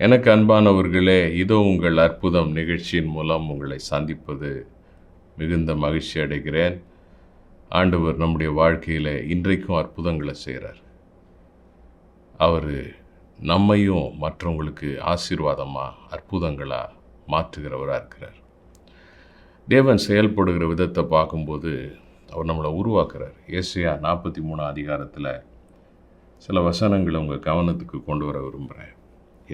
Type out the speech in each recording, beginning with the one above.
எனக்கு அன்பானவர்களே, இதோ உங்கள் அற்புதம் நிகழ்ச்சியின் மூலம் உங்களை சந்திப்பது மிகுந்த மகிழ்ச்சி அடைகிறேன். ஆண்டவர் நம்முடைய வாழ்க்கையில் இன்றைக்கும் அற்புதங்களை செய்கிறார். அவர் நம்மையும் மற்றவங்களுக்கு ஆசீர்வாதமாக அற்புதங்களாக மாற்றுகிறவராக இருக்கிறார். தேவன் செயல்படுகிற விதத்தை பார்க்கும்போது அவர் நம்மளை உருவாக்குறார். ஏசாயா 43 அதிகாரத்தில் சில வசனங்களை உங்கள் கவனத்துக்கு கொண்டு வர விரும்புகிறேன்.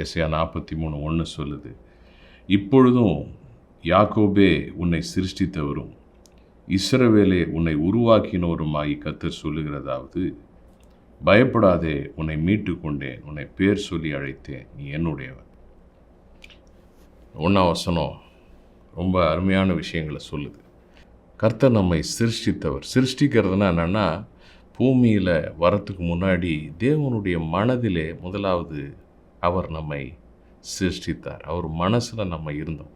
ஏசாயா 43:1 சொல்லுது, இப்பொழுதும் யாக்கோபே உன்னை சிருஷ்டித்தவரும் இஸ்ரவேலே உன்னை உருவாக்கினோருமாகி கர்த்தர் சொல்லுகிறதாவது, பயப்படாதே, உன்னை மீட்டு கொண்டேன், உன்னை பேர் சொல்லி அழைத்தேன், நீ என்னுடையவன். 1ஆம் வசனம் ரொம்ப அருமையான விஷயங்களை சொல்லுது. கர்த்தர் நம்மை சிருஷ்டித்தவர். சிருஷ்டிக்கிறதுனா என்னென்னா, பூமியில் வரத்துக்கு முன்னாடி தேவனுடைய மனதிலே முதலாவது அவர் நம்மை சிருஷ்டித்தார். அவர் மனசில் நம்ம இருந்தோம்.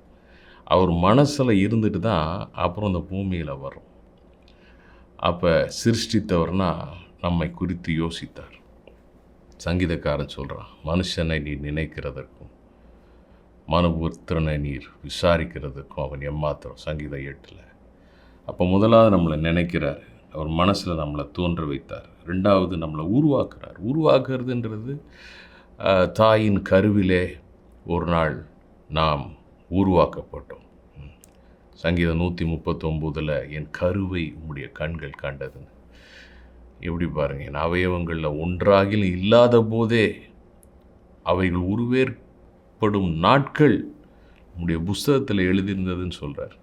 அவர் மனசில் இருந்துட்டு தான் அப்புறம் இந்த பூமியில் வரும். அப்போ சிருஷ்டித்தவர்னா நம்மை குறித்து யோசித்தார். சங்கீதக்காரன் சொல்கிறான், மனுஷனை நீ நினைக்கிறதற்கும் மனுபுத்திரனை நீர் விசாரிக்கிறதுக்கும் அவன் எம்மாத்திரம். சங்கீதம் 8. அப்போ முதலாவது நம்மளை நினைக்கிறார். அவர் மனசில் நம்மளை தோன்ற வைத்தார். ரெண்டாவது நம்மளை உருவாக்குறார். உருவாக்குறதுன்றது தாயின் கருவிலே ஒரு நாள் நாம் உருவாக்கப்பட்டோம். சங்கீதம் 139 என் கருவை உம்முடைய கண்கள் கண்டதுன்னு. எப்படி பாருங்கள், என் அவயவங்களில் ஒன்றாகிலும் இல்லாத போதே அவைகள் உருவேற்படும் நாட்கள் உம்முடைய புஸ்தகத்தில் எழுதியிருந்ததுன்னு சொல்கிறார்.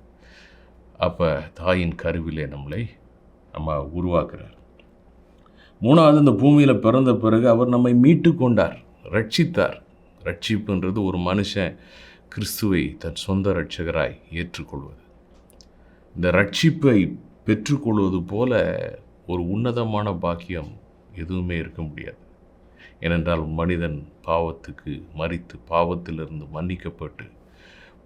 அப்போ தாயின் கருவிலே நம்ம உருவாக்குறார். மூணாவது, இந்த பூமியில் பிறந்த பிறகு அவர் நம்மை மீட்டு கொண்டார், ரட்சித்தார். ரட்சிப்புன்றது ஒரு மனுஷன் கிறிஸ்துவை தன் சொந்த இரட்சகராய் ஏற்றுக்கொள்வது. இந்த ரட்சிப்பை பெற்றுக்கொள்வது போல ஒரு உன்னதமான பாக்கியம் எதுவுமே இருக்க முடியாது. ஏனென்றால் மனிதன் பாவத்துக்கு மரித்து பாவத்திலிருந்து மன்னிக்கப்பட்டு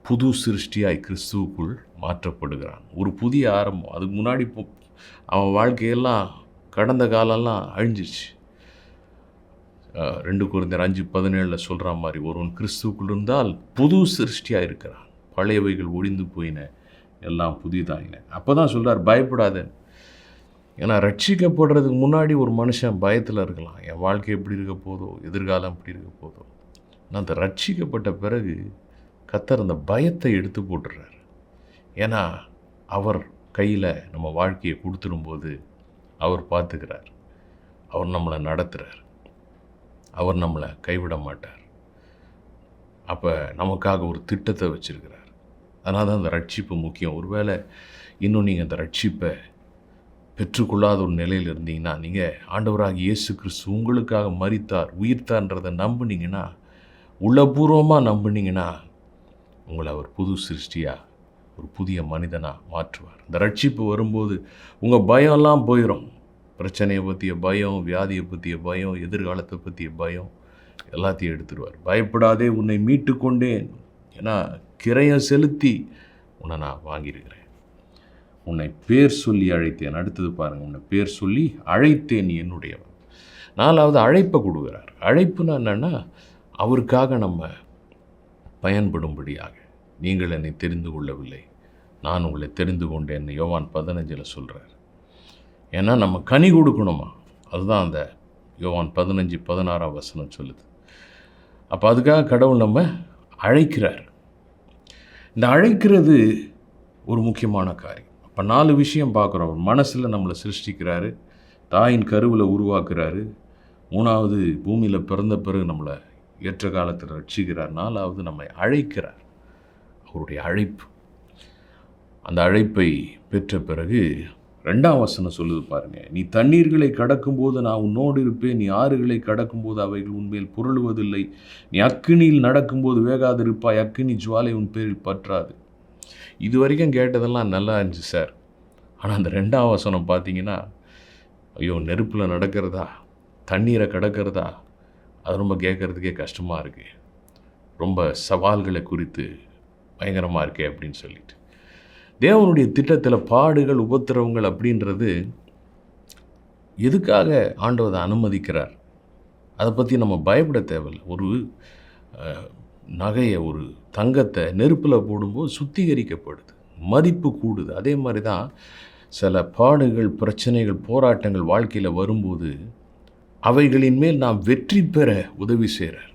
புது சிருஷ்டியாய் கிறிஸ்துவுக்குள் மாற்றப்படுகிறான். ஒரு புதிய ஆரம்பம். அதுக்கு முன்னாடி அவன் வாழ்க்கையெல்லாம் கடந்த காலம்லாம் அழிஞ்சிச்சு. 2 கொரிந்தியர் 5:17 சொல்கிற மாதிரி, ஒருவன் கிறிஸ்துவுக்குள் இருந்தால் புது சிருஷ்டியாக இருக்கிறான், பழையவைகள் ஒழிந்து போயின, எல்லாம் புதிதாயின. அப்போ தான் சொல்கிறார், பயப்படாதேன்னு. ஏன்னா ரட்சிக்கப்படுறதுக்கு முன்னாடி ஒரு மனுஷன் பயத்தில் இருக்கலாம், என் வாழ்க்கை எப்படி இருக்க போதோ, எதிர்காலம் எப்படி இருக்க போதோ. ஆனால் அந்த ரட்சிக்கப்பட்ட பிறகு கர்த்தர் அந்த பயத்தை எடுத்து போட்டுறார். ஏன்னா அவர் கையில் நம்ம வாழ்க்கையை கொடுத்துரும்போது அவர் பார்த்துக்கிறார், அவர் நம்மளை நடத்துகிறார், அவர் நம்மளை கைவிட மாட்டார். அப்போ நமக்காக ஒரு திட்டத்தை வச்சுருக்கிறார். அதனால தான் அந்த ரட்சிப்பு முக்கியம். ஒருவேளை இன்னும் நீங்கள் அந்த ரட்சிப்பை பெற்றுக்கொள்ளாத ஒரு நிலையில் இருந்தீங்கன்னா, நீங்கள் ஆண்டவராக இயேசு கிறிஸ்து உங்களுக்காக மரித்தார், உயிர்த்தார்ன்றதை நம்புனீங்கன்னா, உள்ளபூர்வமாக நம்புனீங்கன்னா, உங்களை அவர் புது சிருஷ்டியாக ஒரு புதிய மனிதனாக மாற்றுவார். இந்த ரட்சிப்பு வரும்போது உங்கள் பயம்லாம் போயிடும். பிரச்சனையை பற்றிய பயம், வியாதியை பற்றிய பயம், எதிர்காலத்தை பற்றிய பயம் எல்லாத்தையும் எடுத்துடுவார். பயப்படாதே, உன்னை மீட்டு கொண்டேன், ஏன்னா கிரயம் செலுத்தி உன்னை நான் வாங்கியிருக்கிறேன், உன்னை பேர் சொல்லி அழைத்தேன். அடுத்தது பாருங்கள், உன்னை பேர் சொல்லி அழைத்தேன், நீ என்னுடையவன். 4வது அழைப்பை கொடுக்குறார். அழைப்புன்னா என்னென்னா, அவருக்காக நம்ம பயன்படும்படியாக. நீங்கள் என்னை தெரிந்து கொள்ளவில்லை, நான் உங்களை தெரிந்து கொண்டேன்னு யோவான் 15 சொல்கிறார். ஏன்னா நம்ம கனி கொடுக்கணுமா, அதுதான் அந்த யோவான் 15:16 சொல்லுது. அப்போ அதுக்காக கடவுள் நம்ம அழைக்கிறார். இந்த அழைக்கிறது ஒரு முக்கியமான காரியம். அப்போ 4 விஷயம் பார்க்குறோம். மனசில் நம்மளை சிருஷ்டிக்கிறாரு, தாயின் கருவில் உருவாக்குறாரு, 3வது பூமியில் பிறந்த பிறகு நம்மளை ஏற்ற காலத்தில் ரட்சிக்கிறார், 4வது நம்மை அழைக்கிறார். அவருடைய அழைப்பு. அந்த அழைப்பை பெற்ற பிறகு 2ஆம் வசனம் சொல்லுது பாருங்கள், நீ தண்ணீர்களை கடக்கும்போது நான் உன்னோடு இருப்பேன், நீ ஆறுகளை கடக்கும்போது அவைகள் உன்மேல் புரளுவதில்லை, நீ அக்கினியில் நடக்கும்போது வேகாதிருப்பாய், அக்கினி ஜுவாலை உன் பேரில் பற்றாது. இது வரைக்கும் கேட்டதெல்லாம் நல்லா இருந்துச்சு சார். ஆனால் அந்த 2ஆம் வசனம் பார்த்தீங்கன்னா, ஐயோ நெருப்பில் நடக்கிறதா, தண்ணீரை கடக்கிறதா, அது ரொம்ப கேட்குறதுக்கே கஷ்டமாக இருக்குது, ரொம்ப சவால்களை குறித்து பயங்கரமாக இருக்கே அப்படின்னு சொல்லிட்டு. தேவனுடைய திட்டத்தில் பாடுகள், உபத்திரவங்கள் அப்படின்றது எதுக்காக ஆண்டவர் அனுமதிக்கிறார், அதை பற்றி நம்ம பயப்பட தேவையில்லை. ஒரு நகையை, ஒரு தங்கத்தை நெருப்பில் போடும்போது சுத்திகரிக்கப்படுது, மதிப்பு கூடுது. அதே மாதிரி தான் சில பாடுகள், பிரச்சனைகள், போராட்டங்கள் வாழ்க்கையில் வரும்போது அவைகளின் மேல் நாம் வெற்றி பெற உதவி செய்கிறார்.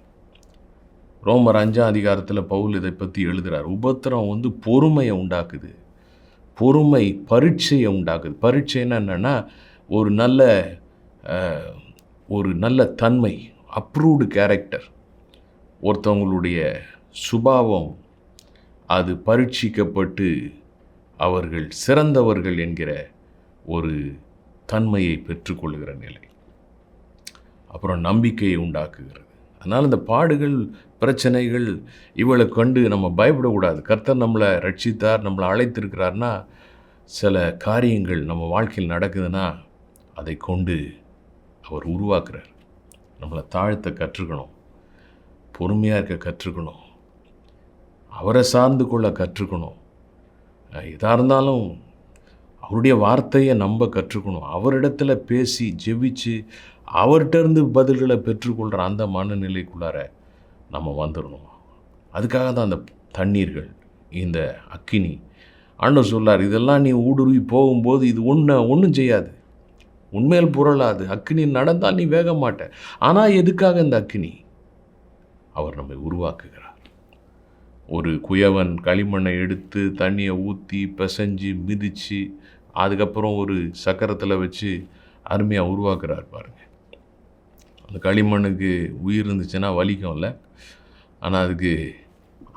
ரோமர் 5ஆம் அதிகாரத்தில் பவுல் இதை பற்றி எழுதுகிறார். உபத்திரம் பொறுமையை உண்டாக்குது. பொறுமை பரீட்சையை உண்டாக்குது. பரீட்சைன்னா என்னென்னா ஒரு நல்ல தன்மை, அப்ரூவ்டு கேரக்டர். ஒருத்தவங்களுடைய சுபாவம் அது பரீட்சிக்கப்பட்டு அவர்கள் சிறந்தவர்கள் என்கிற ஒரு தன்மையை பெற்றுக்கொள்கிற நிலை. அப்புறம் நம்பிக்கையை உண்டாக்குகிறது. அதனால் இந்த பாடுகள், பிரச்சனைகள் இவளை கண்டு நம்ம பயப்படக்கூடாது. கர்த்தர் நம்மளை ரட்சித்தார், நம்மளை அழைத்திருக்கிறார்னா, சில காரியங்கள் நம்ம வாழ்க்கையில் நடக்குதுன்னா அதை கொண்டு அவர் உருவாக்குறார். நம்மளை தாழ்த்த கற்றுக்கணும், பொறுமையாக இருக்க கற்றுக்கணும், அவரை சார்ந்து கொள்ள கற்றுக்கணும். எதாக இருந்தாலும் அவருடைய வார்த்தையை நம்ப கற்றுக்கணும். அவரிடத்துல பேசி ஜெபிச்சு அவர்கிட்டருந்து பதில்களை பெற்றுக்கொள்கிற அந்த மனநிலைக்குள்ளார நம்ம வந்துடணும். அதுக்காக தான் அந்த தண்ணீர்கள், இந்த அக்கினி. ஆண்டவர் சொல்லார், இதெல்லாம் நீ ஊடுருவி போகும்போது இது ஒன்றும் செய்யாது, உண்மையில் புரளாது. அக்கினி நடந்தால் நீ வேக மாட்ட. ஆனால் எதுக்காக இந்த அக்கினி? அவர் நம்மை உருவாக்குகிறார். ஒரு குயவன் களிமண்ணை எடுத்து தண்ணியை ஊற்றி பிசைஞ்சு மிதித்து அதுக்கப்புறம் ஒரு சக்கரத்தில் வச்சு அருமையாக உருவாக்குறார் பாருங்கள். அந்த களிமண்ணுக்கு உயிர் இருந்துச்சுன்னா வலிக்கும்ல, ஆனால் அதுக்கு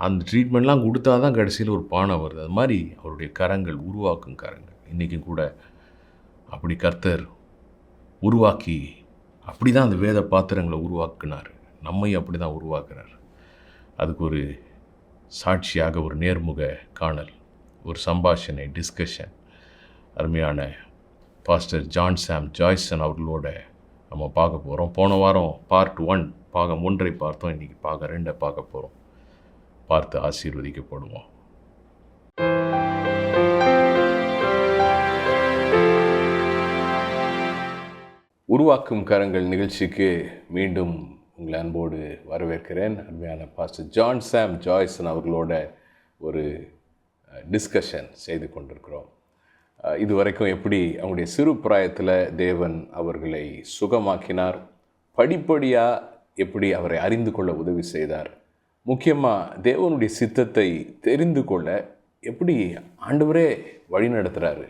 அந்த ட்ரீட்மெண்ட்லாம் கொடுத்தா தான் கடைசியில் ஒரு பானை வருது. அது மாதிரி அவருடைய கரங்கள் உருவாக்கும் கரங்கள். இன்றைக்கும் கூட அப்படி கர்த்தர் உருவாக்கி அப்படி தான் அந்த வேத பாத்திரங்களை உருவாக்குனார். நம்மையும் அப்படி தான் உருவாக்குறார். அதுக்கு ஒரு சாட்சியாக ஒரு நேர்முக காணல், ஒரு சம்பாஷணை, டிஸ்கஷன் அருமையான பாஸ்டர் ஜான் சாம் ஜாய்சன் அவர்களோட நம்ம பார்க்க போகிறோம். போன வாரம் பார்ட் 1 பாகம் 1 பார்த்தோம். இன்றைக்கி பாகம் 2 பார்க்க போகிறோம். பார்த்து ஆசீர்வதிக்கப்படுவோம். உருவாக்கும் கரங்கள் நிகழ்ச்சிக்கு மீண்டும் உங்களை அன்போடு வரவேற்கிறேன். அருமையான பாஸ்டர் ஜான் சாம் ஜாய்சன் அவர்களோட ஒரு டிஸ்கஷன் செய்து கொண்டிருக்கிறோம். இதுவரைக்கும் எப்படி அவங்களுடைய சிறு பிராயத்தில் தேவன் அவர்களை சுகமாக்கினார், படிப்படியாக எப்படி அவரை அறிந்து கொள்ள உதவி செய்தார், முக்கியமாக தேவனுடைய சித்தத்தை தெரிந்து கொள்ள எப்படி ஆண்டவரே வழி நடத்துகிறாரு.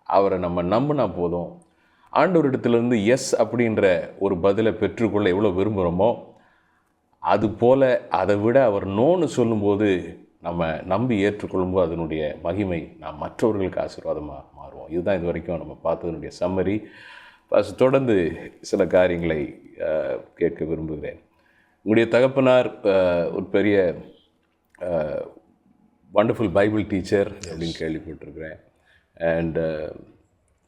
அவரை நம்ம நம்பினா போதும், ஆண்டவரிடத்துலேருந்து எஸ் அப்படின்ற ஒரு பதிலை பெற்றுக்கொள்ள எவ்வளோ விரும்புகிறோமோ, அதுபோல் அதை விட அவர் நோன்னு சொல்லும்போது நம்ம நம்பி ஏற்றுக்கொள்ளும்போது அதனுடைய மகிமை நாம் மற்றவர்களுக்கு ஆசீர்வாதமாக மாறுவோம். இதுதான் இது வரைக்கும் நம்ம பார்த்ததனுடைய சம்மரி. தொடர்ந்து சில காரியங்களை கேட்க விரும்புகிறேன். உங்களுடைய தகப்பனார் ஒரு பெரிய வண்டர்ஃபுல் பைபிள் டீச்சர் அப்படின்னு கேள்விப்பட்டிருக்கிறேன். அண்ட்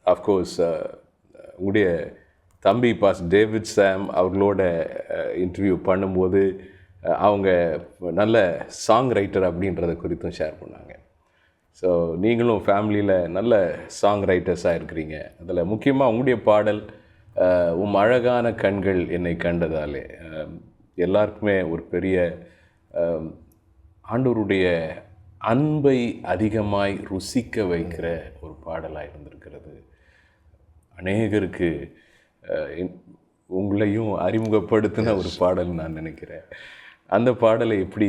அஃப்கோர்ஸ் உங்களுடைய தம்பி பாஸ் டேவிட் சாம் அவர்களோட இன்டர்வியூ பண்ணும்போது அவங்க நல்ல சாங் ரைட்டர் அப்படின்றத குறித்தும் ஷேர் பண்ணாங்க. ஸோ நீங்களும் ஃபேமிலியில் நல்ல சாங் ரைட்டர்ஸாக இருக்கிறீங்க. அதில் முக்கியமாக உங்களுடைய பாடல் அழகான கண்கள் என்னை கண்டதாலே எல்லாருக்குமே ஒரு பெரிய ஆண்டவருடைய அன்பை அதிகமாய் ருசிக்க வைக்கிற ஒரு பாடலாக இருந்திருக்கிறது. அநேகருக்கு உங்களையும் அறிமுகப்படுத்தின ஒரு பாடல் நான் நினைக்கிறேன். அந்த பாடலை எப்படி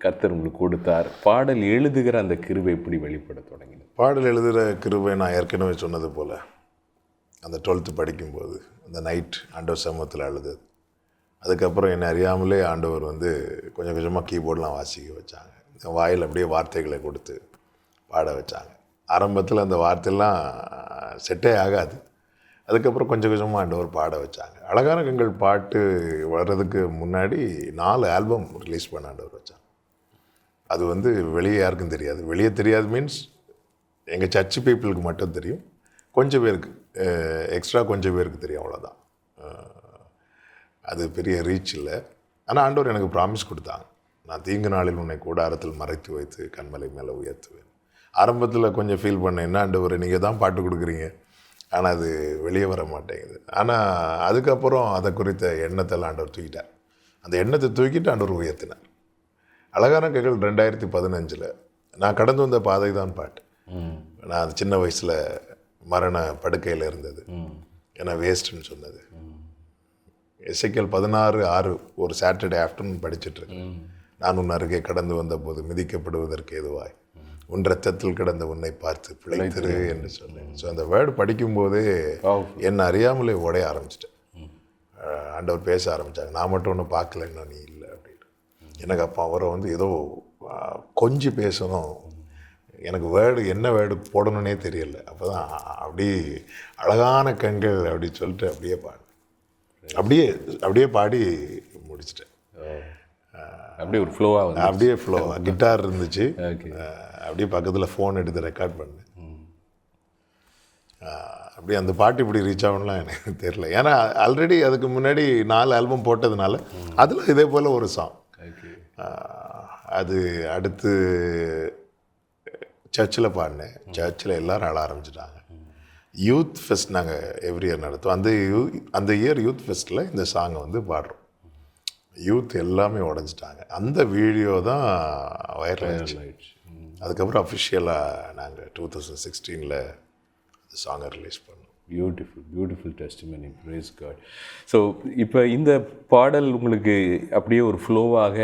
கர்த்தர் உங்களுக்கு கொடுத்தார்? பாடல் எழுதுகிற அந்த கிருபை எப்படி வெளிப்பட தொடங்கினது? பாடல் எழுதுகிற கிருபை நான் ஏற்கனவே சொன்னது போல் அந்த 12th படிக்கும்போது அந்த நைட் ஆண்டவர் சமூகத்தில் அழுது, அதுக்கப்புறம் என்னை அறியாமலே ஆண்டவர் கொஞ்சம் கொஞ்சமாக கீபோர்டெலாம் வாசிக்க வச்சாங்க. வாயில் அப்படியே வார்த்தைகளை கொடுத்து பாட வச்சாங்க. ஆரம்பத்தில் அந்த வார்த்தையெல்லாம் செட்டே ஆகாது. அதுக்கப்புறம் கொஞ்சம் கொஞ்சமாக ஆண்டவர் பாட வச்சாங்க. அழகான கண்கள் பாட்டு வர்றதுக்கு முன்னாடி 4 ஆல்பம் ரிலீஸ் பண்ண ஆண்டவர் வச்சாங்க. அது வெளியே யாருக்கும் தெரியாது. வெளியே தெரியாது மீன்ஸ் எங்கள் சர்ச் பீப்புளுக்கு மட்டும் தெரியும். கொஞ்சம் பேருக்கு எக்ஸ்ட்ரா கொஞ்சம் பேருக்கு தெரியும், அவ்வளோதான். அது பெரிய ரீச் இல்லை. ஆனால் ஆண்டவர் எனக்கு ப்ராமிஸ் கொடுத்தாங்க, நான் தீங்கு நாளில் உன்னை கூடாரத்தில் மறைத்து வைத்து கண்மலை மேலே உயர்த்துவேன். ஆரம்பத்தில் கொஞ்சம் ஃபீல் பண்ணேன், என்ன ஆண்டவர் நீங்கள் தான் பாட்டு கொடுக்குறீங்க, ஆனால் அது வெளியே வர மாட்டேங்குது. ஆனால் அதுக்கப்புறம் அதை குறித்த எண்ணத்தெல்லாம் ஆண்டவர் தூக்கிட்டார். அந்த எண்ணத்தை தூக்கிட்டு ஆண்டவர் உயர்த்தினார். அழகான கைகள் 2015 நான் கடந்து வந்த பாதை தான் பாட்டு. நான் அது சின்ன வயசில் மரண படுக்கையில் இருந்தது, ஏன்னா வேஸ்ட்டுன்னு சொன்னது. எசேக்கியேல் 16:6 ஒரு சாட்டர்டே ஆஃப்டர்நூன் படிச்சுட்ருக்கேன். நான் உன் அருகே கடந்து வந்த போது மிதிக்கப்படுவதற்கு எதுவாய் உன் ரத்தத்தில் கிடந்த உன்னை பார்த்து பிழைத்திரு என்று சொன்னேன். ஸோ அந்த வேர்டு படிக்கும்போதே என்னை அறியாமலே உடைய ஆரம்பிச்சிட்டேன். ஆண்டவர் பேச ஆரம்பித்தாங்க. நான் மட்டும் ஒன்றும் பார்க்கலன்னா நீ இல்லை அப்படின்னு. எனக்கு அப்போ அவரை வந்து ஏதோ கொஞ்சம் பேசணும், எனக்கு வேர்டு என்ன வேர்டு போடணுன்னே தெரியல. அப்போ தான் அப்படி அழகான கண்கள் அப்படி சொல்லிட்டு அப்படியே பாடி முடிச்சிட்டேன். அப்படியே ஒரு ஃப்ளோவாக அப்படியே ஃப்ளோவாக கிட்டார் இருந்துச்சு, அப்படியே பக்கத்தில் ஃபோன் எடுத்து ரெக்கார்ட் பண்ணேன். அப்படி அந்த பாட்டு இப்படி ரீச் ஆகணும்லாம் எனக்கு தெரியல. ஏன்னா ஆல்ரெடி அதுக்கு முன்னாடி 4 ஆல்பம் போட்டதுனால அதில் இதே போல் ஒரு சாங். அது அடுத்து சர்ச்சில் பாடினேன். சர்ச்சில் எல்லோரும் அழ ஆரம்பிச்சிட்டாங்க. யூத் ஃபெஸ்ட் நாங்கள் எவ்ரி இயர் நடத்துவோம். அந்த இயர் யூத் ஃபெஸ்ட்டில் இந்த சாங்கை வந்து பாடுறோம். யூத் எல்லாமே உடஞ்சிட்டாங்க. அந்த வீடியோ தான் வைரல் ஆயிடுச்சு. அதுக்கப்புறம் அஃபிஷியலாக நாங்கள் 2016 சாங்கை ரிலீஸ் பண்ணோம். Beautiful testimony, praise God. So இப்போ இந்த பாடல் உங்களுக்கு அப்படியே ஒரு ஃப்ளோவாக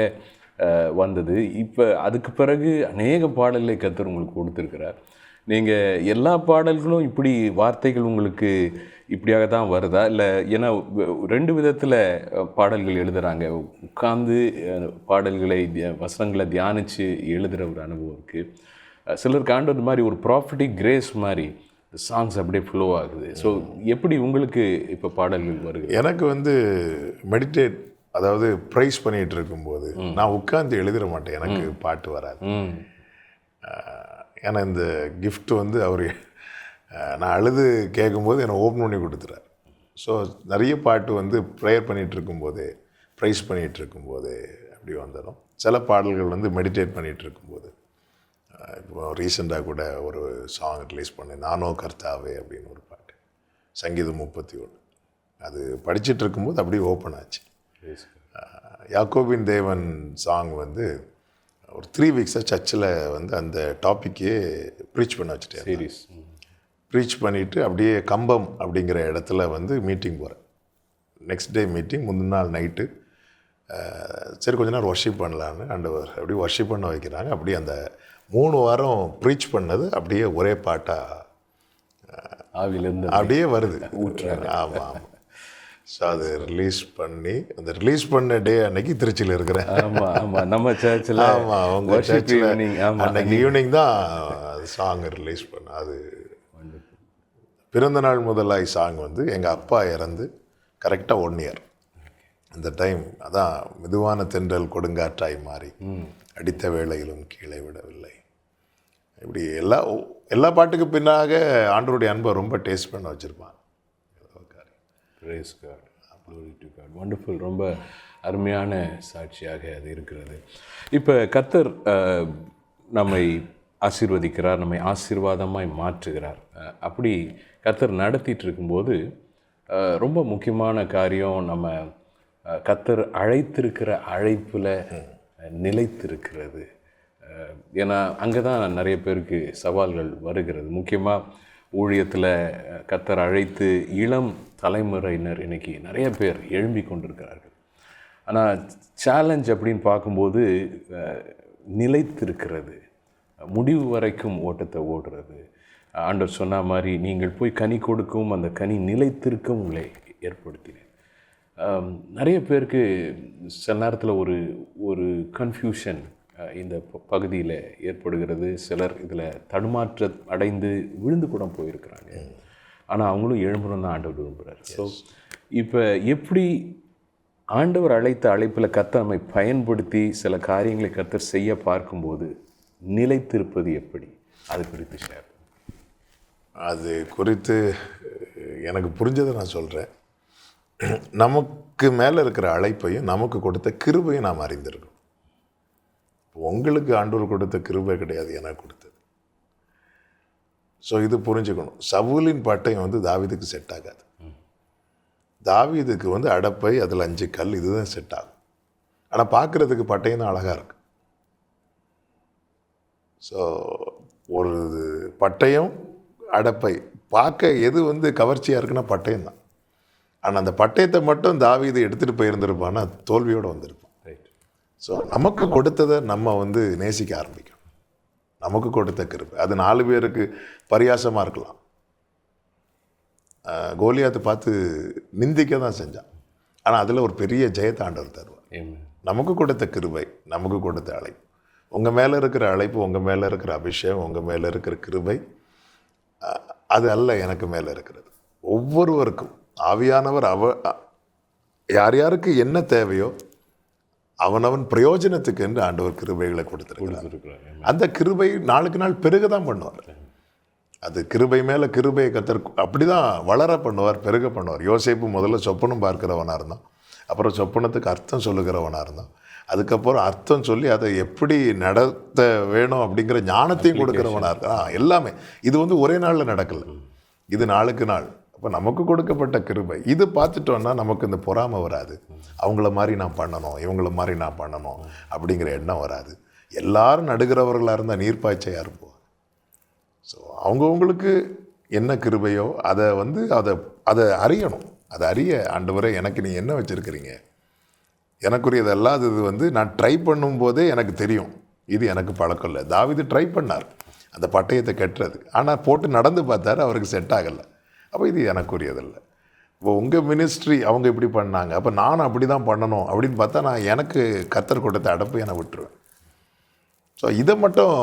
வந்தது. இப்போ அதுக்கு பிறகு அநேக பாடல்களை கர்த்தர் உங்களுக்கு கொடுத்துருக்கிறார். நீங்கள் எல்லா பாடல்களும் இப்படி வார்த்தைகள் உங்களுக்கு இப்படியாக தான் வருதா? இல்லை, ஏன்னா 2 விதத்தில் பாடல்கள் எழுதுகிறாங்க. உட்கார்ந்து பாடல்களை வசனங்களை தியானித்து எழுதுகிற ஒரு அனுபவம் இருக்குது. சிலருக்கு ஆண்டவர் மாதிரி ஒரு ப்ராஃபிட்டிக் கிரேஸ் மாதிரி சாங்ஸ் அப்படியே ஃப்ளோ ஆகுது. ஸோ எப்படி உங்களுக்கு இப்போ பாடல்கள் வருது? எனக்கு வந்து மெடிடேட், அதாவது ப்ரைஸ் பண்ணிகிட்டு இருக்கும்போது நான் உட்காந்து எழுதிட மாட்டேன். எனக்கு பாட்டு வராது. ஏன்னா இந்த கிஃப்ட் வந்து அவர் நான் அழுது கேட்கும்போது என்னை ஓப்பன் பண்ணி கொடுத்துறார். ஸோ நிறைய பாட்டு வந்து ப்ரேயர் பண்ணிகிட்டு இருக்கும்போதே, ப்ரைஸ் பண்ணிகிட்டு இருக்கும்போதே அப்படி வந்துடும். சில பாடல்கள் வந்து மெடிடேட் பண்ணிகிட்டு இருக்கும்போது, இப்போ ரீசெண்டாக கூட ஒரு சாங் ரிலீஸ் பண்ணேன், நானோ கர்த்தாவே அப்படின்னு ஒரு பாட்டு, சங்கீதம் 31. அது படிச்சுட்டு இருக்கும்போது அப்படியே ஓப்பன் ஆச்சு. யாக்கோபின் தேவன் சாங் வந்து ஒரு 3 வீக்ஸாக சர்ச்சில் வந்து அந்த டாப்பிக்கே ப்ரீச் பண்ண வச்சுட்டேன். சீரியஸ் ப்ரீச் பண்ணிவிட்டு அப்படியே கம்பம் அப்படிங்கிற இடத்துல வந்து மீட்டிங் போகிறேன். நெக்ஸ்ட் டே மீட்டிங், முந்தின நாள் நைட்டு. சரி கொஞ்ச நேரம் ஒர்ஷிப் பண்ணலான்னு ஆண்டவர் அப்படியே ஒர்ஷிப் பண்ண வைக்கிறாங்க. அப்படியே அந்த 3 வாரம் ப்ரீச் பண்ணது அப்படியே ஒரே பாட்டாக ஆவிலேருந்து அப்படியே வருது. ஆமாம் ஆமாம். ஸோ அது ரிலீஸ் பண்ணி, அந்த ரிலீஸ் பண்ண டே அன்னைக்கு திருச்சியில் இருக்கிறேன். ஆமாம் ஆமாம், நம்ம சர்ச்சில். ஆமாம், அவங்க சர்ச்சில் அன்னைக்கு ஈவினிங் தான் அது சாங் ரிலீஸ் பண்ண. அது பிறந்த நாள் முதலாய் சாங் வந்து எங்கள் அப்பா இறந்து கரெக்டாக 1 இயர். அந்த டைம் அதான் மெதுவான தென்றல் கொடுங்காற்றாய் மாறி அடித்த வேளையிலும் கீழே விடவில்லை. இப்படி எல்லா பாட்டுக்கு பின்னாக ஆண்டவருடைய அன்பை ரொம்ப டேஸ்ட் பண்ண வச்சுருப்பான். Praise God, glory to God. Wonderful. ரொம்ப அருமையான சாட்சியாக அது இருக்கிறது. இப்போ கர்த்தர் நம்மை ஆசீர்வதிக்கிறார், நம்மை ஆசீர்வாதமாய் மாற்றுகிறார். அப்படி கர்த்தர் நடத்திட்டு இருக்கும்போது ரொம்ப முக்கியமான காரியம், நம்ம கர்த்தர் அழைத்திருக்கிற அழைப்பில் நிலைத்திருக்கிறது. ஏன்னா அங்கே தான் நிறைய பேருக்கு சவால்கள் வருகிறது. முக்கியமாக ஊழியத்தில் கர்த்தர் அழைத்து இளம் தலைமுறையினர் இன்றைக்கி நிறைய பேர் எழும்பி கொண்டிருக்கிறார்கள். ஆனால் சேலஞ்ச் அப்படின்னு பார்க்கும்போது நிலைத்திருக்கிறது, முடிவு வரைக்கும் ஓட்டத்தை ஓடுறது. ஆண்டவர் சொன்ன மாதிரி நீங்கள் போய் கனி கொடுக்கவும் அந்த கனி நிலைத்திருக்கவும் உங்களை ஏற்படுத்தினேன். நிறைய பேருக்கு சில நேரத்தில் ஒரு கன்ஃபியூஷன் இந்த பகுதியில் ஏற்படுகிறது. சிலர் இதில் தடுமாற்ற அடைந்து விழுந்து கூட போயிருக்கிறாங்க. ஆனால் அவங்களும் எழும்பணும் தான் ஆண்டவர் விரும்புகிறார். ஸோ இப்போ எப்படி ஆண்டவர் அழைத்த அழைப்பில் கர்த்தர் நம்மை பயன்படுத்தி சில காரியங்களை கர்த்தர் செய்ய பார்க்கும்போது நிலைத்திருப்பது எப்படி, அது குறித்து ஷேர். அது குறித்து எனக்கு புரிஞ்சதை நான் சொல்கிறேன். நமக்கு மேலே இருக்கிற அழைப்பையும் நமக்கு கொடுத்த கிருபையும் நாம் அறிந்திருக்கோம். உங்களுக்கு ஆண்டவர் கொடுத்த கிருபை கிடையாது, எனக்கு கொடுத்தது. ஸோ இது புரிஞ்சுக்கணும். சவுலின் பட்டயம் வந்து தாவீதுக்கு செட் ஆகாது. தாவீதுக்கு வந்து அடப்பை, அதில் 5 கல், இதுதான் செட் ஆகும். ஆனால் பார்க்குறதுக்கு பட்டயம் தான் அழகாக இருக்குது. ஸோ ஒரு பட்டயம் அடப்பை பார்க்க எது வந்து கவர்ச்சியாக இருக்குன்னா பட்டயம் தான். ஆனால் அந்த பட்டயத்தை மட்டும் தாவீது எடுத்துகிட்டு போயிருந்திருப்பான்னா தோல்வியோடு வந்திருப்பான். ரைட். ஸோ நமக்கு கொடுத்ததை நம்ம வந்து நேசிக்க ஆரம்பிக்கணும். நமக்கு கொடுத்த கிருபை அது 4 பேருக்கு பரியாசமாக இருக்கலாம். கோலியாத்தை பார்த்து நிந்திக்க தான் செஞ்சான். ஆனால் அதில் ஒரு பெரிய ஜெயத்தை ஆண்டவர் தருவார். நமக்கு கொடுத்த கிருபை, நமக்கு கொடுத்த அழைப்பு, உங்கள் மேலே இருக்கிற அழைப்பு, உங்கள் மேலே இருக்கிற அபிஷேகம், உங்கள் மேலே இருக்கிற கிருபை அது அல்ல எனக்கு மேலே இருக்கிறது. ஒவ்வொருவருக்கும் ஆவியானவர் யார் யாருக்கு என்ன தேவையோ அவனவன் பிரயோஜனத்துக்கு என்று ஆண்டவர் கிருபைகளை கொடுத்துருக்கிறார். அந்த கிருபை நாளுக்கு நாள் பெருக தான் பண்ணுவார். அது கிருபை மேலே கிருபையை கத்தர் அப்படி தான் வளர பண்ணுவார், பெருக பண்ணுவார். யோசேப்பு முதல்ல சொப்பனம் பார்க்கிறவனாக இருந்தான், அப்புறம் சொப்பனத்துக்கு அர்த்தம் சொல்லுகிறவனாக இருந்தான், அதுக்கப்புறம் அர்த்தம் சொல்லி அதை எப்படி நடத்த வேணும் அப்படிங்கிற ஞானத்தையும் கொடுக்குறவனாக இருக்கான். எல்லாமே இது வந்து ஒரே நாளில் நடக்கலை, இது நாளுக்கு நாள். அப்போ நமக்கு கொடுக்கப்பட்ட கிருபை இது பார்த்துட்டோன்னா நமக்கு இந்த பொறாமை வராது. அவங்கள மாதிரி நான் பண்ணணும், இவங்கள மாதிரி நான் பண்ணணும் அப்படிங்கிற எண்ணம் வராது. எல்லாரும் நடுகிறவர்களாக இருந்தால் நீர்ப்பாய்ச்சையாக இருப்போம். ஸோ அவங்கவுங்களுக்கு என்ன கிருபையோ அதை வந்து அதை அறியணும். அதை அறிய ஆண்டவரே எனக்கு நீ என்ன வச்சுருக்கிறீங்க, எனக்குரியது அல்லாதது வந்து நான் ட்ரை பண்ணும்போதே எனக்கு தெரியும் இது எனக்கு பழக்கம் இல்லை. தாவீது ட்ரை பண்ணார் அந்த பட்டயத்தை கட்டுறது, ஆனால் போட்டு நடந்து பார்த்தாரு, அவருக்கு செட் ஆகலை. அப்போ இது எனக்குரியதில்லை. இப்போ உங்கள் மினிஸ்ட்ரி அவங்க இப்படி பண்ணாங்க, அப்போ நானும் அப்படி தான் பண்ணணும் அப்படின்னு பார்த்தா நான் எனக்கு கர்த்தர் கொடுத்த அடப்பை நான் விட்டுருவேன். ஸோ இதை மட்டும்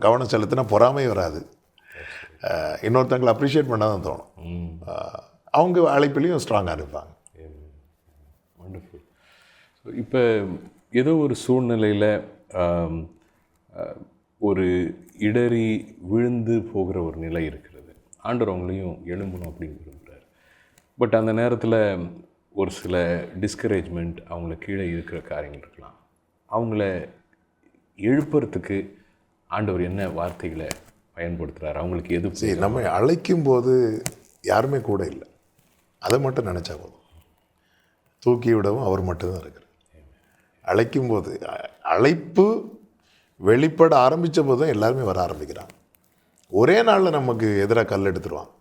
கவனம் செலுத்தினா பொறாமை வராது. இன்னொருத்தங்களை அப்ரிஷியேட் பண்ண தான் தோணும். அவங்க அழைப்பிலையும் ஸ்ட்ராங்காக இருப்பாங்க. வண்டர்ஃபுல். ஸோ இப்போ ஏதோ ஒரு சூழ்நிலையில் ஒரு இடறி விழுந்து போகிற ஒரு நிலை இருக்கிறது. ஆண்டவர் அவங்களையும் எழும்பணும் அப்படின்னு விரும்புகிறார். பட் அந்த நேரத்தில் ஒரு சில டிஸ்கரேஜ்மெண்ட், அவங்கள கீழே இருக்கிற காரியங்கள் இருக்கலாம். அவங்கள எழுப்புறதுக்கு ஆண்டவர் என்ன வார்த்தைகளை பயன்படுத்துகிறார், அவங்களுக்கு எது? சரி, நம்ம அழைக்கும் போது யாருமே கூட இல்லை, அதை மட்டும் நினச்சா போதும். தூக்கி விடவும் அவர் மட்டும்தான் இருக்கிறார். அழைக்கும் போது அழைப்பு வெளிப்பட ஆரம்பித்த போது தான் எல்லாருமே வர ஆரம்பிக்கிறாங்க. ஒரே நாளில் நமக்கு எதிராக கல் எடுத்துருவான்.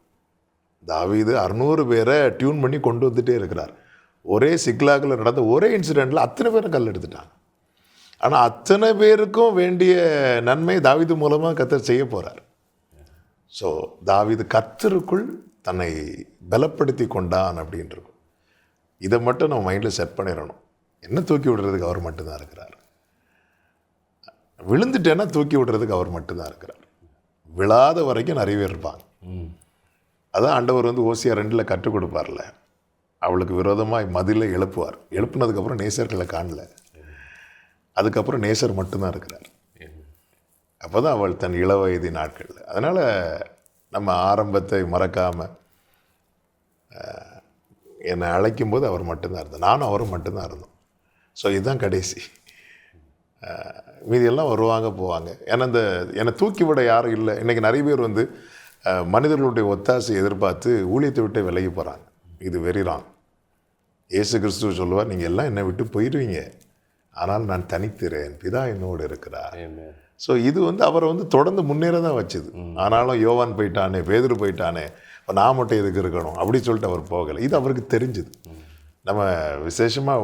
தாவீது 600 பேரை டியூன் பண்ணி கொண்டு வந்துகிட்டே இருக்கிறார். ஒரே சிக்லாகில் நடந்த ஒரே இன்சிடெண்ட்டில் அத்தனை பேரை கல் எடுத்துட்டாங்க. ஆனால் அத்தனை பேருக்கும் வேண்டிய நன்மை தாவீது மூலமாக கர்த்தர் செய்ய போகிறார். ஸோ தாவீது கர்த்தருக்குள் தன்னை பலப்படுத்தி கொண்டான் அப்படின்ட்டு இருக்கும். இதை மட்டும் நம்ம மைண்டில் செட் பண்ணிடணும். என்ன தூக்கி விடுறதுக்கு அவர் மட்டும்தான் இருக்கிறார். விழுந்துட்டேன்னா தூக்கி விடுறதுக்கு அவர் மட்டும்தான் இருக்கிறார். விழாத வரைக்கும் நிறைய பேர் இருப்பாங்க. அதான் ஆண்டவர் வந்து ஓசியா 2 கற்றுக் கொடுப்பார்ல, அவளுக்கு விரோதமாக மதிலை எழுப்புவார். எழுப்புனதுக்கப்புறம் நேசர்களை காணல, அதுக்கப்புறம் நேசர் மட்டும்தான் இருக்கிறார். அப்போ தான் அவள் தன் இளவயதி நாட்களில். அதனால் நம்ம ஆரம்பத்தை மறக்காமல் என்னை அழைக்கும்போது அவர் மட்டும்தான் இருந்தோம், நானும் அவரும் மட்டும்தான் இருந்தோம். ஸோ இதுதான் கடைசி. மீதியெல்லாம் வருவாங்க போவாங்க. ஏன்னா என்னை தூக்கி விட யாரும் இல்லை. இன்றைக்கி நிறைய பேர் வந்து மனிதர்களுடைய ஒத்தாசை எதிர்பார்த்து ஊழியத்தை விட்டு விலகி போகிறாங்க. இது வெரி ராங். இயேசு கிறிஸ்துவ சொல்லுவார், நீங்கள் எல்லாம் என்னை விட்டு போயிடுவீங்க, ஆனால் நான் தனித்திறேன், பிதா என்னோடு இருக்கிறார். ஸோ இது வந்து அவரை வந்து தொடர்ந்து முன்னேற தான் வச்சுது. ஆனாலும் யோவான் போயிட்டானே, பேதுரு போயிட்டானே, இப்போ நான் மட்டும் எதுக்கு இருக்கணும் அப்படி சொல்லிட்டு அவர் போகலை. இது அவருக்கு தெரிஞ்சுது. நம்ம விசேஷமாக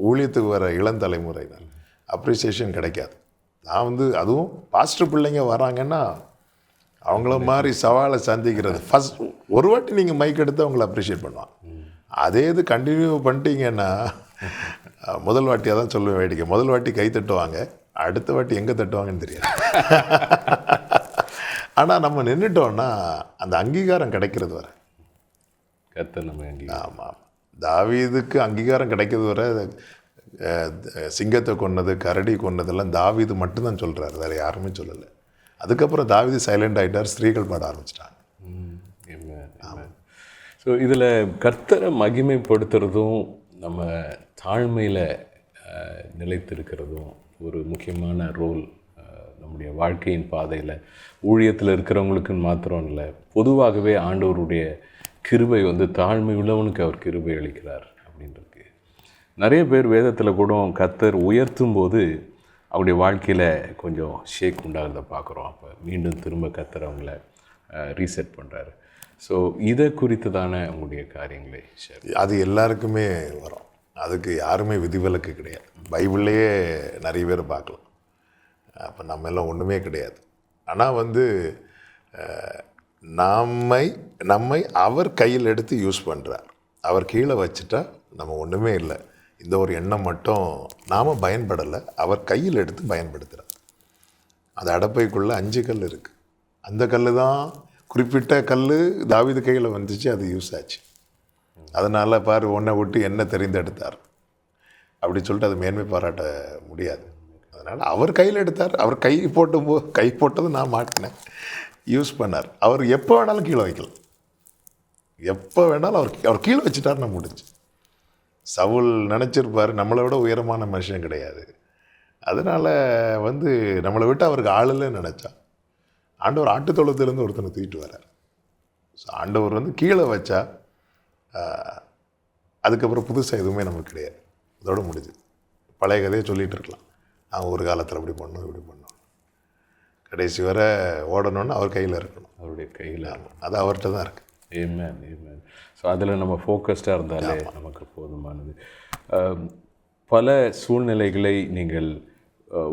ஊழியத்துக்கு வர இளந்தலைமுறை தான் அப்ரிசியேஷன் கிடைக்காது. நான் வந்து அதுவும் பாஸ்டர் பிள்ளைங்க வராங்கன்னா அவங்கள மாதிரி சவாலை சந்திக்கிறது. ஃபஸ்ட் ஒரு வாட்டி நீங்கள் மைக் எடுத்து அவங்கள அப்ரிஷியேட் பண்ணுவாங்க. அதே இது கண்டினியூ பண்ணிட்டீங்கன்னா முதல் வாட்டியாக தான் சொல்லுவேன் வேடிக்கை. முதல் வாட்டி கை தட்டுவாங்க, அடுத்த வாட்டி எங்கே தட்டுவாங்கன்னு தெரியாது. ஆனால் நம்ம நின்றுட்டோன்னா அந்த அங்கீகாரம் கிடைக்கிறது வர ஆமாம். தாவீதுக்கு அங்கீகாரம் கிடைக்கிறது வர சிங்கத்தை கொன்னது, கரடி கொன்னதெல்லாம் தாவீது மட்டும்தான் சொல்கிறார், வேறு யாருமே சொல்லலை. அதுக்கப்புறம் தாவீது சைலண்ட் ஆகிட்டார், ஸ்திரீகள் பாட ஆரம்பிச்சிட்டாங்க. ஸோ இதில் கர்த்தரை மகிமைப்படுத்துறதும் நம்ம தாழ்மையில் நிலைத்திருக்கிறதும் ஒரு முக்கியமான ரோல் நம்முடைய வாழ்க்கையின் பாதையில். ஊழியத்தில் இருக்கிறவங்களுக்குன்னு மாத்திரம் இல்லை, பொதுவாகவே ஆண்டவருடைய கிருபை வந்து தாழ்மை உள்ளவனுக்கு அவர் கிருபை அளிக்கிறார் அப்படின்றது. நிறைய பேர் வேதத்தில் கூட கர்த்தர் உயர்த்தும் போது அவருடைய வாழ்க்கையில் கொஞ்சம் ஷேக் உண்டாகிறத பார்க்குறோம். அப்போ மீண்டும் திரும்ப கர்த்தர் அவங்கள ரீசெட் பண்ணுறாரு. ஸோ இதை குறித்து தானே உங்களுடைய காரியங்களை ஷேர். அது எல்லாருக்குமே வரும், அதுக்கு யாருமே விதிவிலக்கு கிடையாது. பைபிள்லேயே நிறைய பேர் பார்க்கலாம். அப்போ நம்ம எல்லாம் ஒன்றுமே கிடையாது. ஆனால் வந்து நம்மை அவர் கையில் எடுத்து யூஸ் பண்ணுறார். அவர் கீழே வச்சுட்டா நம்ம ஒன்றுமே இல்லை. இந்த ஒரு எண்ணம் மட்டும் நாம் பயன்படலை, அவர் கையில் எடுத்து பயன்படுத்துகிறார். அந்த அடப்பைக்குள்ளே 5 கல் இருக்குது. அந்த கல் தான் குறிப்பிட்ட கல் தாவீது கையில் வந்துச்சு, அது யூஸ் ஆச்சு. அதனால் பாரு, ஒன்றை விட்டு என்ன தெரிந்தெடுத்தார் அப்படி சொல்லிட்டு அது மேன்மை பாராட்ட முடியாது. அதனால் அவர் கையில் எடுத்தார். அவர் கை போட்டது நான் மாட்டினேன், யூஸ் பண்ணார். அவர் எப்போ வேணாலும் கீழே வைக்கலாம், எப்போ வேணாலும் அவர் கீழே வச்சுட்டார், நான் முடிஞ்சு. சவுல் நினச்சிருப்பார் நம்மளை விட உயரமான மனுஷன் கிடையாது, அதனால் வந்து நம்மளை விட்டு அவருக்கு ஆளுன்னு நினச்சா. ஆண்டவர் ஆட்டுத்தொழுத்திலேருந்து ஒருத்தனை தூக்கிட்டு வர்றார். ஸோ ஆண்டவர் வந்து கீழே வச்சா அதுக்கப்புறம் புதுசாக எதுவுமே நமக்கு கிடையாது, அதோடு முடிஞ்சு. பழைய கதையை சொல்லிகிட்டு இருக்கலாம், நான் ஒரு காலத்தில் இப்படி பண்ணோம் இப்படி பண்ணோம், கடைசி வரை ஓடணும்னு அவர் கையில் இருக்கணும், அவருடைய கையில். அது அவர்கிட்ட தான் இருக்குது. ஆமென். ஸோ அதில் நம்ம ஃபோக்கஸ்டாக இருந்தாலே நமக்கு போதுமானது. பல சூழ்நிலைகளை நீங்கள்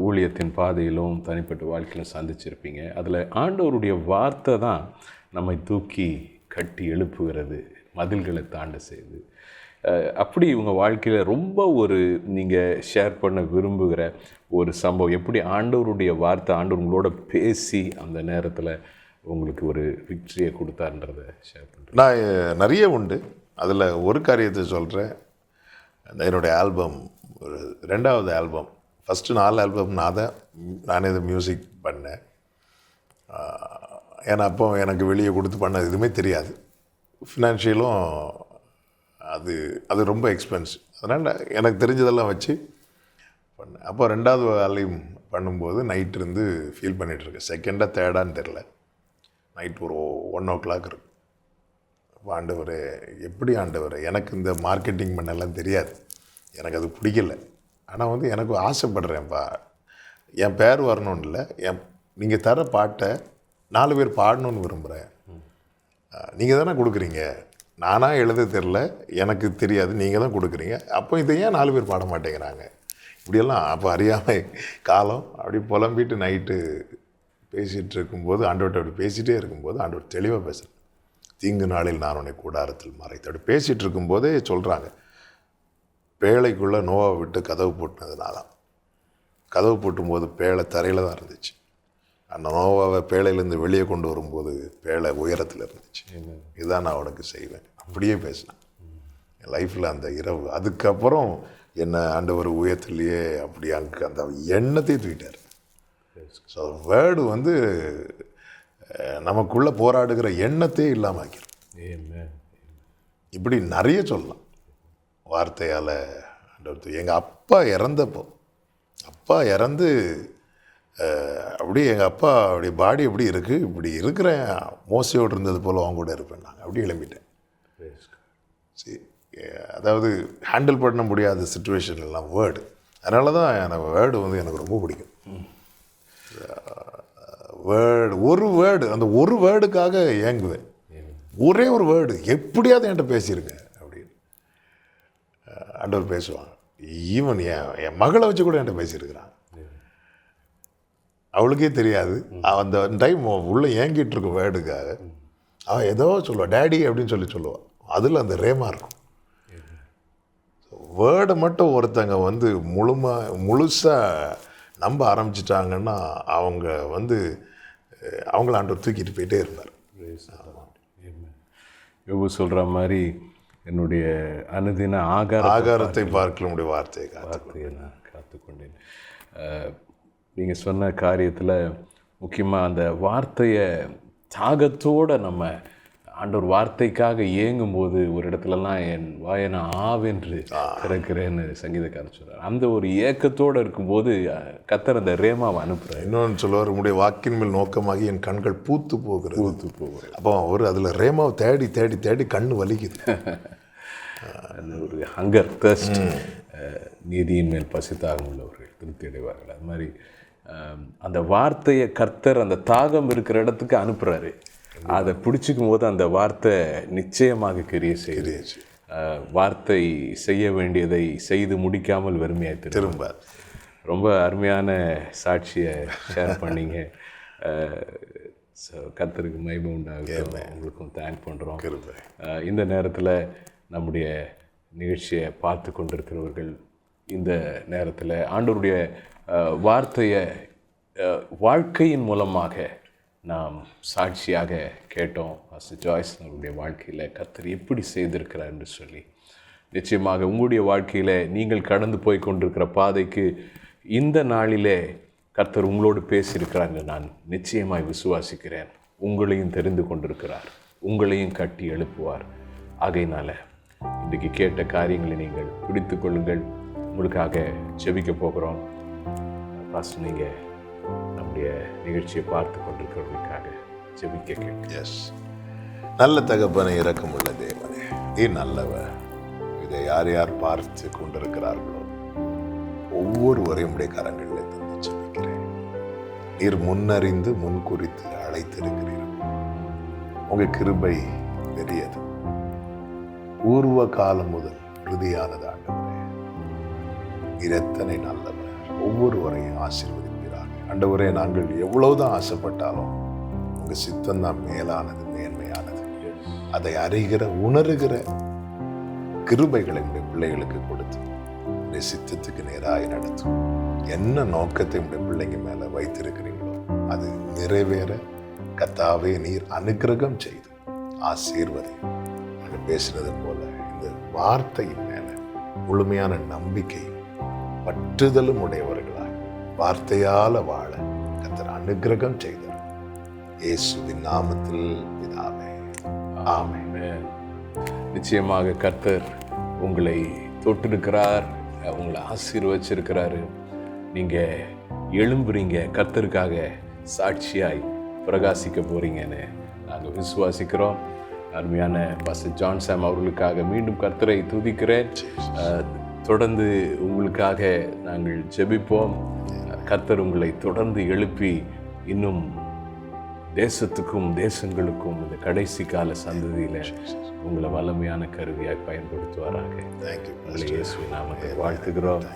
ஊழியத்தின் பாதையிலும் தனிப்பட்ட வாழ்க்கையிலும் சந்திச்சிருப்பீங்க. அதில் ஆண்டவருடைய வார்த்தை தான் நம்மை தூக்கி கட்டி எழுப்புகிறது, மதில்களை தாண்ட செய்யுது. அப்படி உங்கள் வாழ்க்கையில் ரொம்ப நீங்கள் ஷேர் பண்ண விரும்புகிற ஒரு சம்பவம், எப்படி ஆண்டவருடைய வார்த்தை ஆண்டவர் உங்களோட பேசி அந்த நேரத்தில் உங்களுக்கு ஒரு விக்டரியை கொடுத்தாருன்றதை ஷேர் பண்ணுறேன். நான் நிறைய உண்டு. அதில் ஒரு காரியத்தை சொல்கிறேன். என்னுடைய ஆல்பம், ஒரு 2வது ஆல்பம், ஃபஸ்ட்டு 4 ஆல்பம் நானே இதை மியூசிக் பண்ணேன். ஏன்னா அப்போ எனக்கு வெளியே கொடுத்து பண்ண எதுவுமே தெரியாது, ஃபினான்ஷியலும் அது ரொம்ப எக்ஸ்பென்சிவ். அதனால் எனக்கு தெரிஞ்சதெல்லாம் வச்சு பண்ணேன். அப்போ 2வது ஆல்பம் பண்ணும்போது நைட் இருந்து ஃபீல் பண்ணிகிட்ருக்கேன். 2nd 3rd தெரில, நைட் ஒரு 1 o'clock இருக்கும். அப்போ ஆண்டவரே, எப்படி ஆண்டவரே, எனக்கு இந்த மார்க்கெட்டிங் பண்ணலாம் தெரியாது, எனக்கு அது பிடிக்கல. ஆனால் வந்து எனக்கு ஆசைப்படுறேன்ப்பா, என் பேர் வரணும்னு இல்லை, நீங்கள் தர பாட்டை 4 பேர் பாடணுன்னு விரும்புகிறேன். நீங்கள் தானே கொடுக்குறீங்க, நானாக எழுத தெரில, எனக்கு தெரியாது, நீங்கள் தான் கொடுக்குறீங்க. அப்போ இதை ஏன் 4 பேர் பாட மாட்டேங்கிறாங்க? இப்படியெல்லாம் அப்போ அறியாமல் காலம் அப்படி புலம்பிட்டு நைட்டு பேசிகிட்டு இருக்கும்போது, ஆண்டவர்கிட்ட அப்படி பேசிகிட்டே இருக்கும்போது ஆண்டவர் தெளிவாக பேசுகிறேன். தீங்கு நாளில் நான் உன்னை கூடாரத்தில் மறைத்து, அப்படி பேசிகிட்டு இருக்கும்போதே சொல்கிறாங்க, பேழைக்குள்ளே நோவை விட்டு கதவு போட்டுனதுனால. கதவு போட்டும்போது பேழை தரையில் தான் இருந்துச்சு. அந்த நோவாவை பேழையிலேருந்து வெளியே கொண்டு வரும்போது பேழை உயரத்தில் இருந்துச்சு. இதுதான் நான் உனக்கு செய்வேன், அப்படியே பேசினேன் என் லைஃப்பில் அந்த இரவு. அதுக்கப்புறம் என்னை ஆண்டவர் உயரத்துலேயே அப்படி அங்கே அந்த எண்ணத்தையே தூக்கிட்டார். ஸோ வேர்டு வந்து நமக்குள்ளே போராடுகிற எண்ணத்தையே இல்லாமல் ஆக்கிடும். இப்படி நிறைய சொல்லலாம் வார்த்தையால். எங்கள் அப்பா இறந்தப்போ, அப்பா இறந்து அப்படியே எங்கள் அப்பா அப்படி பாடி எப்படி இருக்குது, இப்படி இருக்கிறேன், மோசையோடு இருந்தது போல் அவங்க கூட இருப்பேன். நாங்கள் அப்படியே எழும்பிட்டேன். சரி, அதாவது ஹேண்டில் பண்ண முடியாத சுச்சுவேஷன் எல்லாம் வேர்டு. அதனால தான் எனக்கு வேர்டு வந்து எனக்கு ரொம்ப பிடிக்கும். வேர்டு அந்த ஒரு வேர்டுக்காக ஏங்குவேன். ஒரே ஒரு வேர்டு எப்படியாவது என்கிட்ட பேசியிருங்க அப்படின்னு ஆண்டவர் பேசுவாங்க. ஈவன் என் மகளை வச்சு கூட என்கிட்ட பேசியிருக்கிறான். அவளுக்கே தெரியாது, அந்த டைம் உள்ளே ஏங்கிட்டு இருக்கும் வேர்டுக்காக. அவன் ஏதோ சொல்லுவாள், டேடி அப்படின்னு சொல்லுவாள். அதில் அந்த ரேமா இருக்கும். வேர்டை மட்டும் ஒருத்தங்க வந்து முழுசாக நம்ப ஆரம்பிச்சிட்டாங்கன்னா அவங்க வந்து அவங்கள ஆண்டவர் தூக்கிட்டு போயிட்டே இருப்பார். யோபு சொல்கிற மாதிரி என்னுடைய அனுதின ஆகாரத்தை பார்க்கல முடிய வார்த்தையை நான் காத்துக்கொண்டேன். நீங்கள் சொன்ன காரியத்தில் முக்கியமாக அந்த வார்த்தையை தாகத்தோடு நம்ம ஆண்டவர் வார்த்தைக்காக ஏங்கும்போது ஒரு இடத்துலலாம் என் வாயை நான் ஆவென்று திறக்கிறேன்னு சங்கீதக்காரன் சொல்கிறார். அந்த ஒரு ஏக்கத்தோடு இருக்கும்போது கர்த்தர் அந்த ரேமாவை அனுப்புகிறார். இன்னொன்று சொல்லுவார், உங்களுடைய வாக்கின் மேல் நோக்கமாகி என் கண்கள் பூத்து போகிறது. அப்போ ஒரு அதில் ரேமாவை தேடி தேடி தேடி கண்ணு வலிக்குது. அந்த ஒரு ஹங்கர் தர்ஸ்ட், நீதியின் மேல் பசித்தாகம் உள்ளவர்கள். திருப்தி அடைவார்கள். அது மாதிரி அந்த வார்த்தையை கர்த்தர் அந்த தாகம் இருக்கிற இடத்துக்கு அனுப்புகிறாரு. அதை பிடிச்சிக்கும் போது அந்த வார்த்தை நிச்சயமாக கிரியை செய்யுது. வார்த்தை செய்ய வேண்டியதை செய்து முடிக்காமல் வெறுமையாக திரும்ப. ரொம்ப அருமையான சாட்சியை ஷேர் பண்ணிங்க. கர்த்தருக்கு மகிமை உண்டாகும். உங்களுக்கும் தேங்க் பண்ணுறோம். இந்த நேரத்தில் நம்முடைய நிகழ்ச்சியை பார்த்து கொண்டிருக்கிறவர்கள் இந்த நேரத்தில் ஆண்டவருடைய வார்த்தையை வாழ்க்கையின் மூலமாக நாம் சாட்சியாக கேட்டோம். ஜாய்ஸ் அவருடைய வாழ்க்கையில் கர்த்தர் எப்படி செய்திருக்கிறார் என்று சொல்லி, நிச்சயமாக உங்களுடைய வாழ்க்கையில் நீங்கள் கடந்து போய் கொண்டிருக்கிற பாதைக்கு இந்த நாளிலே கர்த்தர் உங்களோடு பேசியிருக்கிறார் என்று நான் நிச்சயமாய் விசுவாசிக்கிறேன். உங்களையும் தெரிந்து கொண்டிருக்கிறார், உங்களையும் கட்டி எழுப்புவார். ஆகையினால் இன்றைக்கு கேட்ட காரியங்களை நீங்கள் பிடித்து கொள்ளுங்கள். உங்களுக்காக ஜெபிக்க போகிறோம். ஃபஸ்ட் நீங்கள் நம்முடைய நிகழ்ச்சியை பார்த்து கொண்டிருக்கிறவர்களுக்காக ஜெபிக்க கேட்க. எஸ், நல்ல தகப்பனை, இரக்கமுள்ள தேவனே, நீர் நல்லவர். இதை யார் யார் பார்த்து கொண்டிருக்கிறார்களோ ஒவ்வொருவரையும் உடைய கரங்களில் தந்து ஜெபிக்கிறேன். நீர் முன்னறிந்து முன்குறித்து அழைத்திருக்கிறீர்கள். உங்கள் கிருபை பெரியது, பூர்வ காலம் முதல் இறுதியானது. ஆண்டவரே, நீர் எத்தனை நல்லவர். ஒவ்வொருவரையும் ஆசீர்வதிக்கிறார். ஆண்டவரே, நாங்கள் எவ்வளவுதான் ஆசைப்பட்டாலும் உங்கள் சித்தம் தான் மேலானது, மேன்மையானது. அதை அறிகிற உணர்கிற கிருபைகளை உடைய பிள்ளைகளுக்கு கொடுத்து உடைய சித்தத்துக்கு நேராக நடத்தும். என்ன நோக்கத்தை உடைய பிள்ளைங்க மேலே வைத்திருக்கிறீங்களோ அது நிறைவேற கர்த்தாவே நீர் அனுக்கிரகம் செய்து ஆசீர்வதி. நாங்கள் பேசுனது போல இந்த வார்த்தையின் மேலே முழுமையான நம்பிக்கையும் பற்றுதலும் உடையவர்களாய் வார்த்தையால் வாழ கர்த்தர் அனுக்கிரகம் செய்தார். இயேசுவின் நாமத்தில் பிதாவே, ஆமென். நிச்சயமாக கர்த்தர் உங்களை தொட்டிருக்கிறார், உங்களை ஆசீர்வச்சிருக்கிறாரு. நீங்கள் எழும்புறீங்க, கர்த்தருக்காக சாட்சியாய் பிரகாசிக்க போகிறீங்கன்னு நாங்கள் விசுவாசிக்கிறோம். அருமையான பாஸ்டர் ஜான் சாம் அவர்களுக்காக மீண்டும் கர்த்தரை துதிக்கிறேன். தொடர்ந்து உங்களுக்காக நாங்கள் ஜெபிப்போம். கர்த்தர் உங்களை தொடர்ந்து எழுப்பி இன்னும் தேசத்துக்கும் தேசங்களுக்கும் இந்த கடைசி கால சந்ததியில் உங்களை வல்லமையான கருவியாய் பயன்படுத்துவாராக. உங்களை இயேசுவின் நாமத்தில் வாழ்த்துகிறோம்.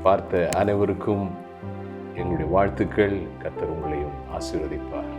பார்த்த அனைவருக்கும் எங்களுடைய வாழ்த்துக்கள். கர்த்தர் உங்களையும் ஆசீர்வதிப்பார்.